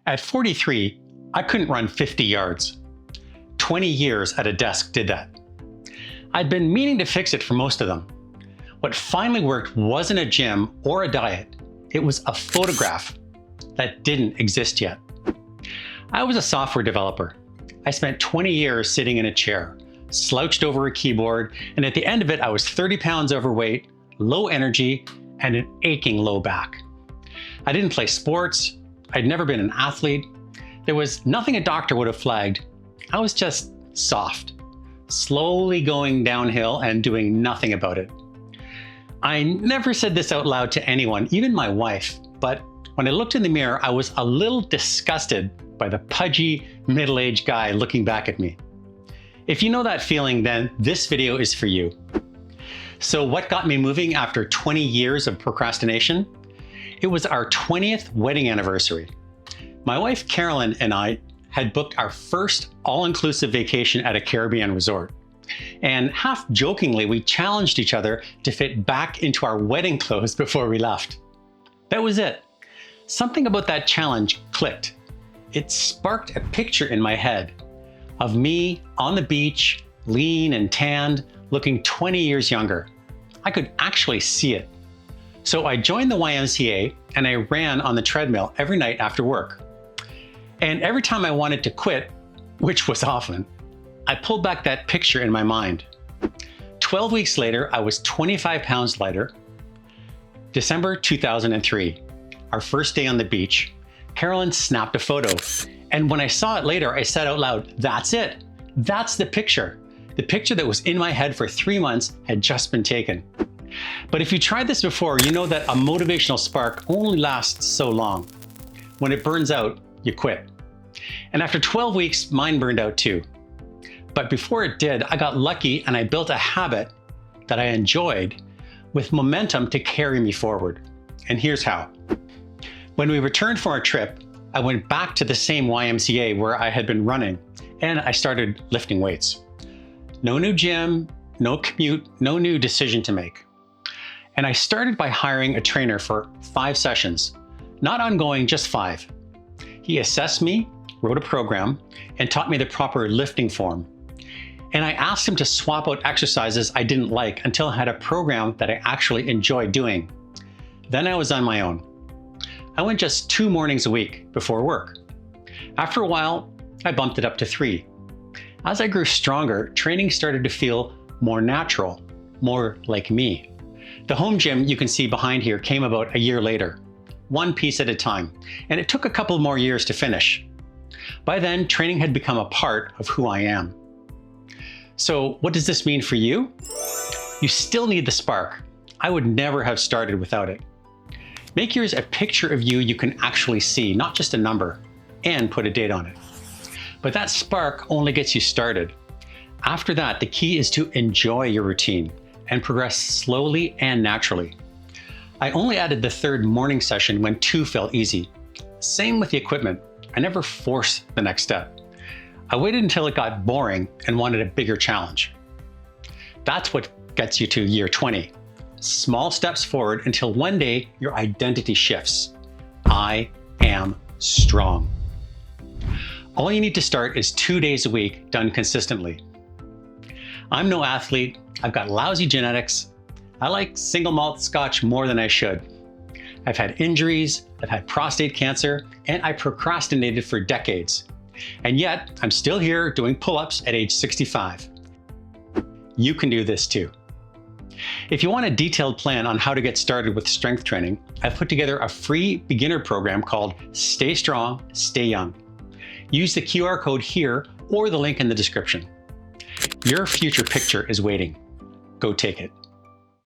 At 43, I couldn't run 50 yards. 20 years at a desk did that. I'd been meaning to fix it for most of them. What finally worked wasn't a gym or a diet. It was a photograph that didn't exist yet. I was a software developer. I spent 20 years sitting in a chair, slouched over a keyboard, and at the end of it, I was 30 pounds overweight, low energy, and an aching low back. I didn't play sports. I'd never been an athlete. There was nothing a doctor would have flagged. I was just soft, slowly going downhill and doing nothing about it. I never said this out loud to anyone, even my wife, but when I looked in the mirror, I was a little disgusted by the pudgy, middle-aged guy looking back at me. If you know that feeling, then this video is for you. So what got me moving after 20 years of procrastination? It was our 20th wedding anniversary. My wife Carolyn and I had booked our first all-inclusive vacation at a Caribbean resort. And half jokingly, we challenged each other to fit back into our wedding clothes before we left. That was it. Something about that challenge clicked. It sparked a picture in my head of me on the beach, lean and tanned, looking 20 years younger. I could actually see it. So I joined the YMCA and I ran on the treadmill every night after work. And every time I wanted to quit, which was often, I pulled back that picture in my mind. 12 weeks later, I was 25 pounds lighter. December 2003, our first day on the beach, Carolyn snapped a photo. And when I saw it later, I said out loud, "That's it. That's the picture." The picture that was in my head for 3 months had just been taken. But if you tried this before, you know that a motivational spark only lasts so long. When it burns out, you quit. And after 12 weeks, mine burned out too. But before it did, I got lucky and I built a habit that I enjoyed with momentum to carry me forward. And here's how. When we returned from our trip, I went back to the same YMCA where I had been running and I started lifting weights. No new gym, no commute, no new decision to make. And I started by hiring a trainer for 5 sessions, not ongoing, just 5. He assessed me, wrote a program, and taught me the proper lifting form. And I asked him to swap out exercises I didn't like until I had a program that I actually enjoyed doing. Then I was on my own. I went just 2 mornings a week before work. After a while, I bumped it up to 3. As I grew stronger, training started to feel more natural, more like me. The home gym you can see behind here came about a year later, 1 piece at a time, and it took a couple more years to finish. By then, training had become a part of who I am. So what does this mean for you? You still need the spark. I would never have started without it. Make yours a picture of you can actually see, not just a number, and put a date on it. But that spark only gets you started. After that, the key is to enjoy your routine and progress slowly and naturally. I only added the 3rd morning session when 2 felt easy. Same with the equipment. I never forced the next step. I waited until it got boring and wanted a bigger challenge. That's what gets you to year 20. Small steps forward until one day your identity shifts. I am strong. All you need to start is 2 days a week done consistently. I'm no athlete. I've got lousy genetics. I like single malt scotch more than I should. I've had injuries, I've had prostate cancer, and I procrastinated for decades. And yet, I'm still here doing pull-ups at age 65. You can do this too. If you want a detailed plan on how to get started with strength training, I've put together a free beginner program called Stay Strong, Stay Young. Use the QR code here or the link in the description. Your future picture is waiting. Go take it.